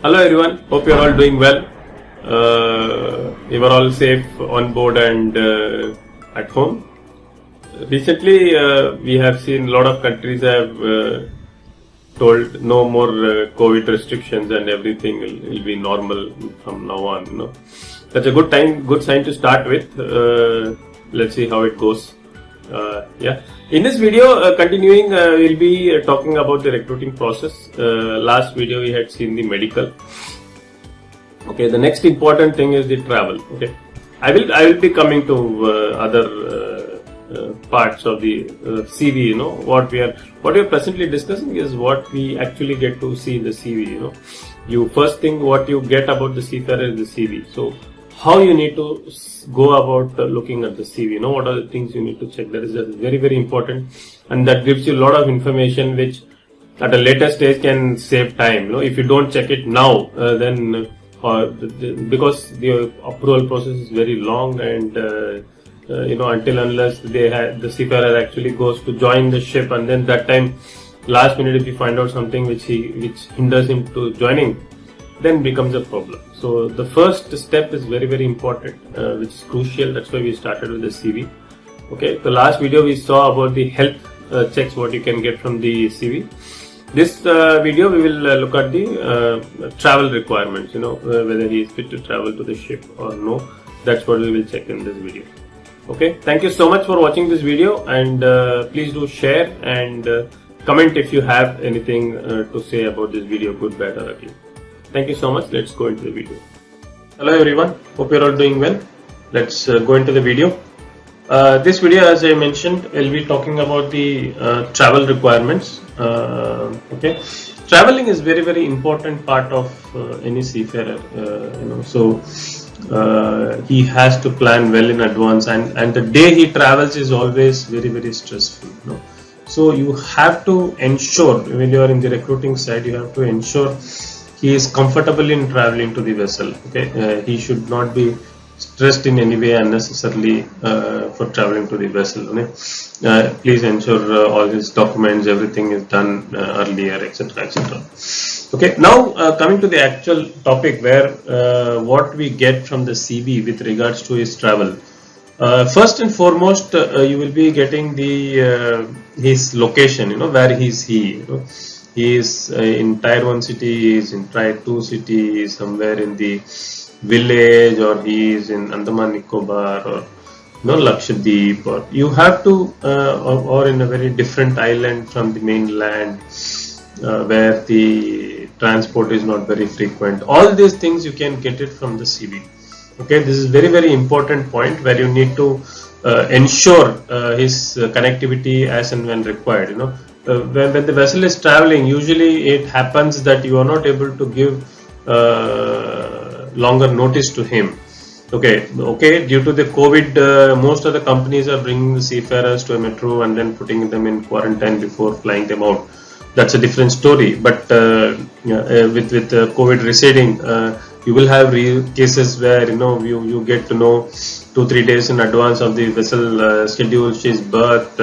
Hello everyone, hope you are all doing well. You are all safe on board and at home. Recently, we have seen a lot of countries have told no more COVID restrictions and everything will be normal from now on. That's a good sign to start with. Let's see how it goes. In this video, continuing, we'll be talking about the recruiting process. Last video we had seen the medical. Okay, the next important thing is the travel. Okay, I will be coming to other parts of the CV. What we are presently discussing is what we actually get to see in the CV. You first thing what you get about the seafarer is the CV. So how you need to go about looking at the CV, what are the things you need to check. That is very, very important, and that gives you a lot of information which at a later stage can save time. If you don't check it now, then because the approval process is very long, and until unless the seafarer actually goes to join the ship, and then that time last minute if you find out something which hinders him to joining, then becomes a problem. So the first step is very, very important, which is crucial. That's why we started with the CV. Okay, the last video we saw about the health checks, what you can get from the CV. This video we will look at the travel requirements, whether he is fit to travel to the ship or no. That's what we will check in this video. Okay, thank you so much for watching this video, and please do share and comment if you have anything to say about this video, good, bad or ugly. Thank you so much. Let's go into the video. Hello everyone, hope you're all doing well. Let's go into the video. This video, as I mentioned, will be talking about the travel requirements. Okay, traveling is very, very important part of any seafarer. So he has to plan well in advance, and the day he travels is always very, very stressful. So you have to ensure, when you are in the recruiting side, you have to ensure he is comfortable in traveling to the vessel. Okay, he should not be stressed in any way unnecessarily for traveling to the vessel. Okay? Please ensure all his documents, everything is done earlier, etc., etc. Okay, now coming to the actual topic, where what we get from the CV with regards to his travel. First and foremost, you will be getting the his location. Where is he? He is in Tier 1 city, he is in Tier 2 city, he is somewhere in the village, or he is in Andaman Nicobar, or Lakshadweep, or you have to or in a very different island from the mainland, where the transport is not very frequent. All these things you can get it from the CV. Okay, this is very, very important point where you need to ensure his connectivity as and when required. When the vessel is traveling, usually it happens that you are not able to give longer notice to him. Okay, due to the COVID, most of the companies are bringing the seafarers to a metro and then putting them in quarantine before flying them out. That's a different story. But with COVID receding, you will have cases where you get to know 2-3 days in advance of the vessel schedule. She's berthed,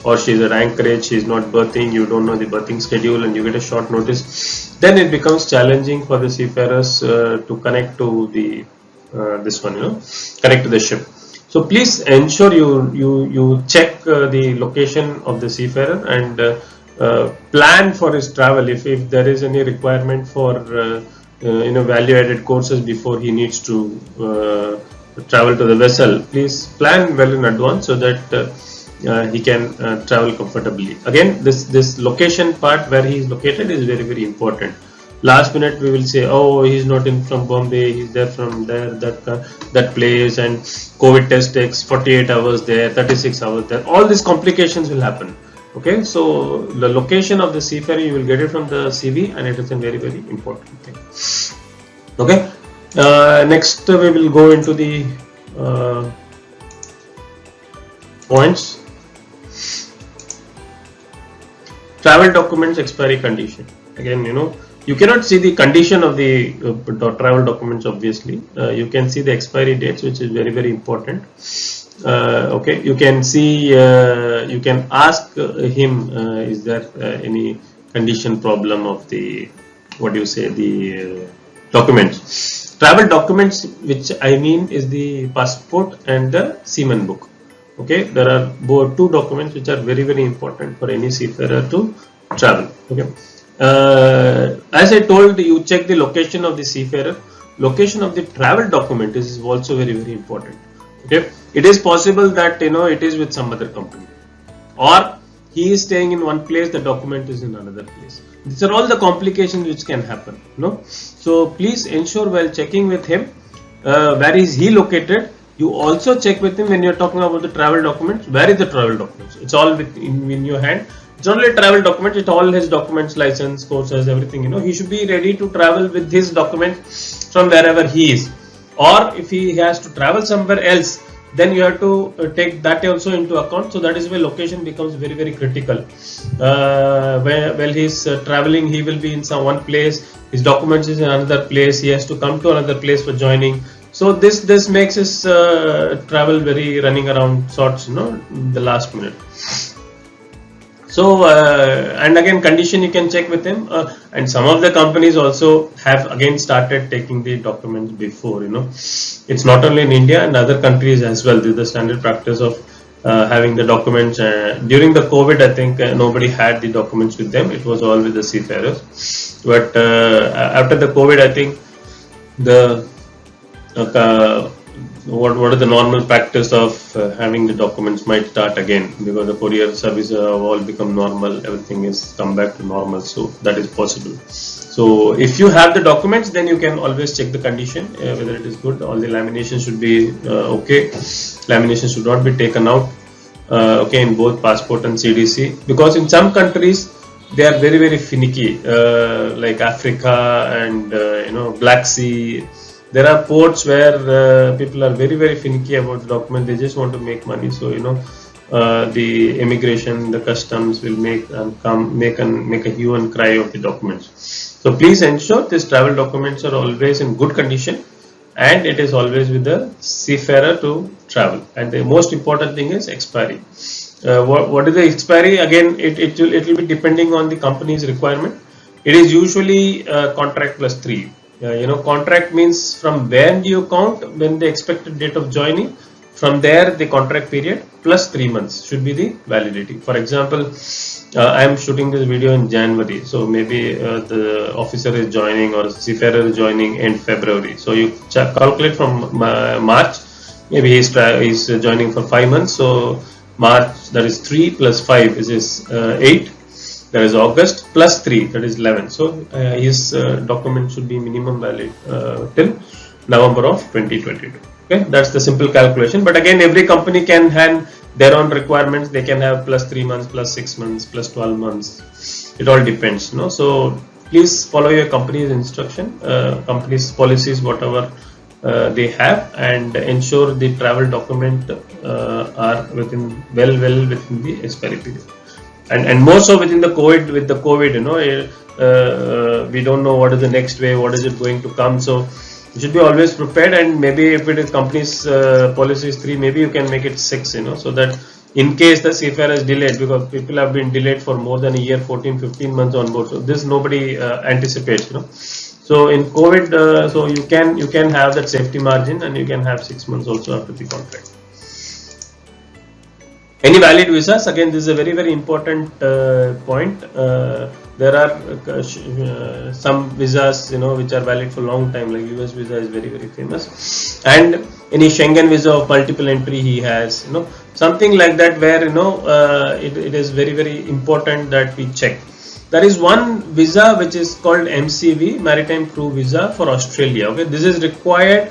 or she's at anchorage, she's not berthing, you don't know the berthing schedule, and you get a short notice. Then it becomes challenging for the seafarers to connect to the connect to the ship. So please ensure you check the location of the seafarer and plan for his travel. If there is any requirement for value-added courses before he needs to travel to the vessel, please plan well in advance so that he can travel comfortably. Again, this location part, where he is located, is very, very important. Last minute we will say, oh, he's not from Bombay, he's there from there, that place, and COVID test takes 48 hours there, 36 hours there. All these complications will happen. Okay, so the location of the seafarer, you will get it from the CV, and it is a very, very important thing. Okay, next we will go into the points. Travel documents expiry condition. Again, you cannot see the condition of the travel documents, obviously. You can see the expiry dates, which is very, very important. Okay, you can see, you can ask him, is there any condition problem of the what do you say, the documents. Travel documents, which I mean is the passport and the seaman book. Okay, there are two documents which are very, very important for any seafarer to travel. Okay, as I told you, check the location of the seafarer. Location of the travel document is also very, very important. Okay, it is possible that it is with some other company, or he is staying in one place, the document is in another place. These are all the complications which can happen. So please ensure while checking with him where is he located. You also check with him when you're talking about the travel documents. Where is the travel documents? It's all in your hand. It's not only travel documents, it's all his documents, license, courses, everything. He should be ready to travel with his documents from wherever he is. Or if he has to travel somewhere else, then you have to take that also into account. So that is where location becomes very, very critical. While he's traveling, he will be in one place, his documents is in another place, he has to come to another place for joining. So this makes his travel very running around sorts, in the last minute. So and again, condition you can check with him, and some of the companies also have again started taking the documents before. It's not only in India and other countries as well. This is the standard practice of having the documents. During the COVID, I think nobody had the documents with them. It was all with the seafarers. But after the COVID, I think the what is the normal practice of having the documents might start again, because the courier services have all become normal, everything is come back to normal, so that is possible. So if you have the documents, then you can always check the condition, whether it is good. All the lamination should be okay. Lamination should not be taken out, okay, in both passport and CDC, because in some countries they are very, very finicky, like Africa and Black Sea. There are ports where people are very, very finicky about the document. They just want to make money. So the immigration, the customs will make a hue and cry of the documents. So please ensure these travel documents are always in good condition, and it is always with the seafarer to travel. And the most important thing is expiry. What is the expiry? Again, it will be depending on the company's requirement. It is usually contract plus 3. Contract means from when do you count when the expected date of joining. From there, the contract period plus 3 months should be the validity. For example, I am shooting this video in January, so maybe the officer is joining or seafarer is joining in February. So you calculate from March. Maybe he's joining for 5 months. So March, that is 3 plus 5 is 8. That is August plus 3, that is 11. So his document should be minimum valid till November of 2022. Okay, that's the simple calculation. But again, every company can have their own requirements. They can have plus 3 months, plus 6 months, plus 12 months. It all depends. So please follow your company's instruction, company's policies, whatever they have, and ensure the travel document are within the expiry period. And more so within the COVID, we don't know what is the next wave, what is it going to come. So you should be always prepared, and maybe if it is company's policy is 3, maybe you can make it 6, so that in case the seafarer is delayed, because people have been delayed for more than a year, 14-15 months on board. So this nobody anticipates, So in COVID, so you can have that safety margin, and you can have 6 months also after the contract. Any valid visas? Again, this is a very, very important point. There are some visas, which are valid for a long time, like US visa is very, very famous, and any Schengen visa of multiple entry he has, something like that, where it is very, very important that we check. There is one visa which is called MCV, Maritime Crew Visa for Australia. Okay, this is required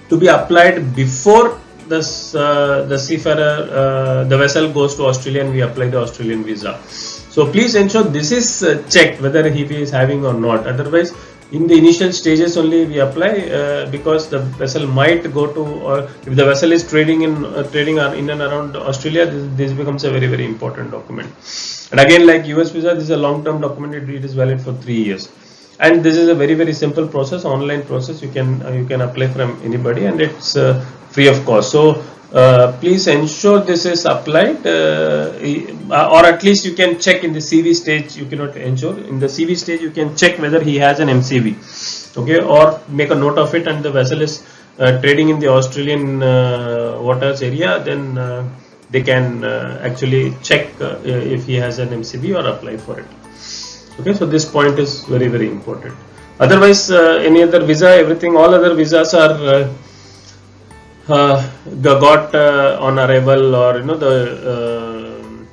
to be applied before the seafarer, the vessel goes to Australia, and we apply the Australian visa. So please ensure this is checked whether he is having or not. Otherwise, in the initial stages only we apply, because the vessel might go to, or if the vessel is trading in and around Australia, this becomes a very, very important document. And again, like US visa, this is a long-term document. It is valid for 3 years. And this is a very, very simple process, online process. You can apply from anybody, and it's free of cost. So please ensure this is applied, or at least you can check in the CV stage. You cannot ensure in the CV stage, you can check whether he has an MCV, okay, or make a note of it, and the vessel is trading in the Australian waters area, then they can actually check if he has an MCV or apply for it. Okay, so this point is very, very important. Otherwise, any other visa, everything, all other visas are got on arrival, or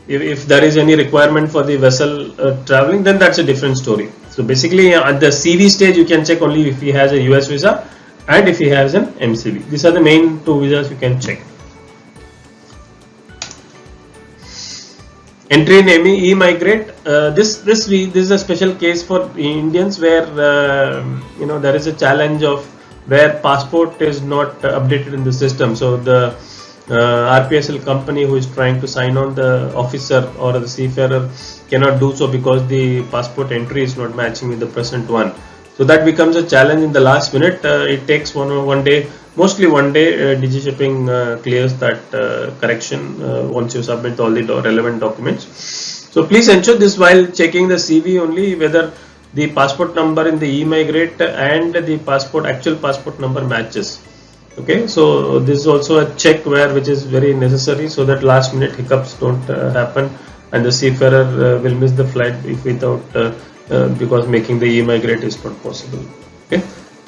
if there is any requirement for the vessel traveling, then that's a different story. So basically, at the CV stage, you can check only if he has a US visa and if he has an MCV. These are the main two visas you can check. Entry in e-migrate. This is a special case for Indians where there is a challenge of where passport is not updated in the system. So the RPSL company who is trying to sign on the officer or the seafarer cannot do so because the passport entry is not matching with the present one. So that becomes a challenge in the last minute. It takes one day, mostly one day. DigiShipping clears that correction once you submit all the relevant documents. So please ensure this while checking the CV only, whether the passport number in the e-migrate and the actual passport number matches. Okay, so this is also a check which is very necessary, so that last minute hiccups don't happen and the seafarer will miss the flight without because making the e-migrate is not possible. Okay,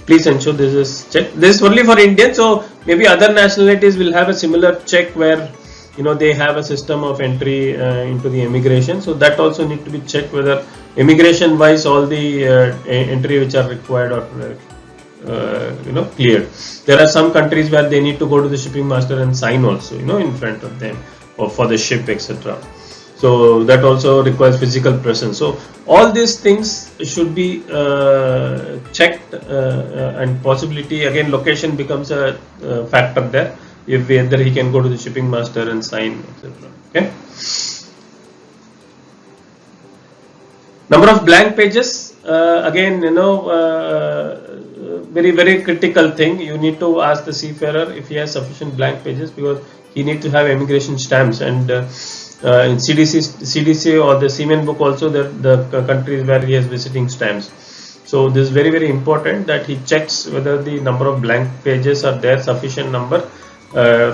please ensure this is checked. This is only for Indians, so maybe other nationalities will have a similar check where they have a system of entry into the immigration. So that also need to be checked whether immigration wise all the entry which are required or cleared. There are some countries where they need to go to the shipping master and sign also, in front of them or for the ship, etc. So that also requires physical presence. So all these things should be checked, and possibility, again, location becomes a factor there, if whether he can go to the shipping master and sign, etc. Okay. Number of blank pages, again, very, very critical thing. You need to ask the seafarer if he has sufficient blank pages, because he need to have immigration stamps, and in CDC or the Seaman book also, the countries where he is visiting stamps. So this is very, very important that he checks whether the number of blank pages are there, sufficient number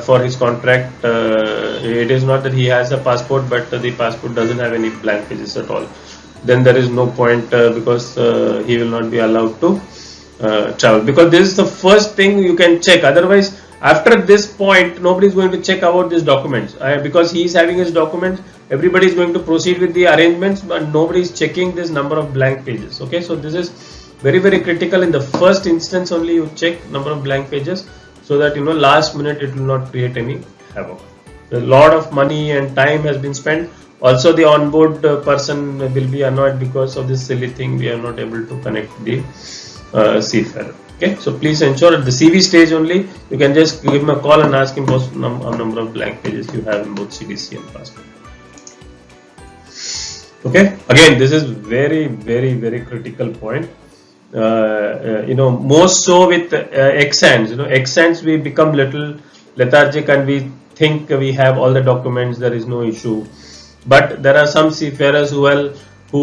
for his contract. It is not that he has a passport but the passport doesn't have any blank pages at all. Then there is no point, because he will not be allowed to travel, because this is the first thing you can check. Otherwise, after this point, nobody is going to check about these documents, because he is having his documents. Everybody is going to proceed with the arrangements, but nobody is checking this number of blank pages. Okay, so this is very, very critical. In the first instance only you check number of blank pages, so that last minute it will not create any havoc. A lot of money and time has been spent. Also, the onboard person will be annoyed because of this silly thing. We are not able to connect the seafarer. Okay, so please ensure at the CV stage only you can just give him a call and ask him what number of blank pages you have in both CDC and passport. Okay, again, this is very, very, very critical point. More so with exams. Exams we become little lethargic and we think we have all the documents, there is no issue. But there are some seafarers who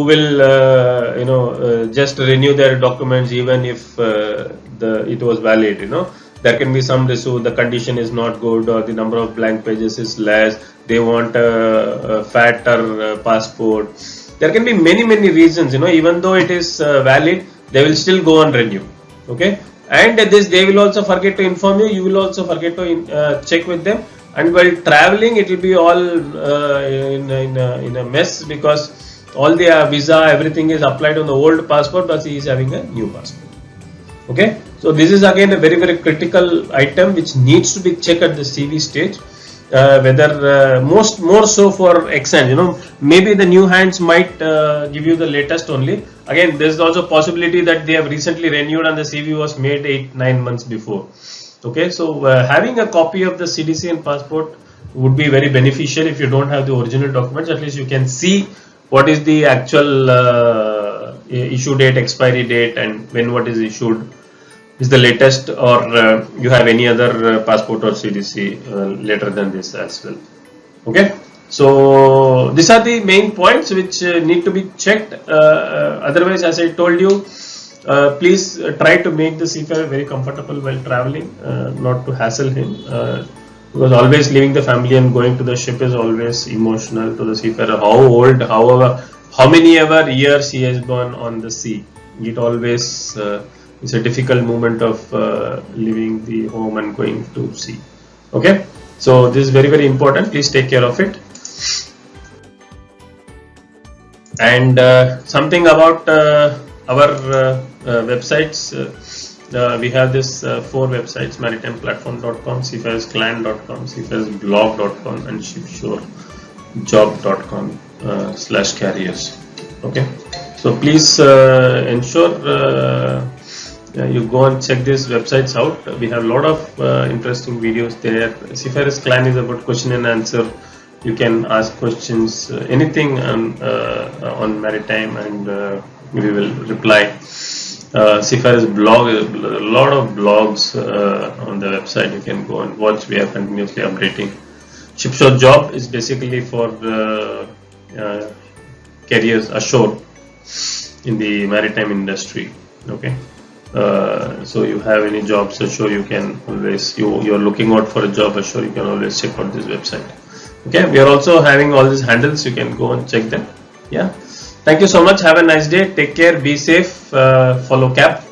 will just renew their documents even if it was valid. There can be some issue, the condition is not good or the number of blank pages is less, they want a fatter passport. There can be many, many reasons. Even though it is valid, they will still go and renew. Okay, and this they will also forget to inform you. You will also forget to check with them. And while traveling, it will be all in a mess, because all the visa, everything is applied on the old passport, but he is having a new passport. Okay, so this is again a very, very critical item which needs to be checked at the CV stage. Whether more so for exam, maybe the new hands might give you the latest only. Again, there is also possibility that they have recently renewed and the CV was made 8-9 months before. Okay, so having a copy of the CDC and passport would be very beneficial. If you don't have the original documents, at least you can see what is the actual issue date, expiry date, and when what is issued. is the latest, or you have any other passport or CDC later than this as well. Okay, so these are the main points which need to be checked. Otherwise, as I told you, please try to make the seafarer very comfortable while traveling, not to hassle him, because always leaving the family and going to the ship is always emotional to the seafarer. How old, how many ever years he has been on the sea, it always it's a difficult moment of leaving the home and going to sea. Okay, so this is very, very important. Please take care of it. And something about our websites. We have this 4 websites: maritimeplatform.com, seafarersclan.com, seafarersblog.com, and shipjob.com/carriers. Okay, so please ensure you go and check these websites out. We have a lot of interesting videos there. Seafarers Clan is about question and answer. You can ask questions, anything on maritime, and we will reply. Seafarers blog, a lot of blogs on the website. You can go and watch. We are continuously updating. ship.Job is basically for carriers ashore in the maritime industry. Okay. So you have any jobs ashore, you can always, you're looking out for a job ashore, you can always check out this website. Okay, we are also having all these handles, you can go and check them. Yeah, thank you so much. Have a nice day. Take care, be safe, follow CAP.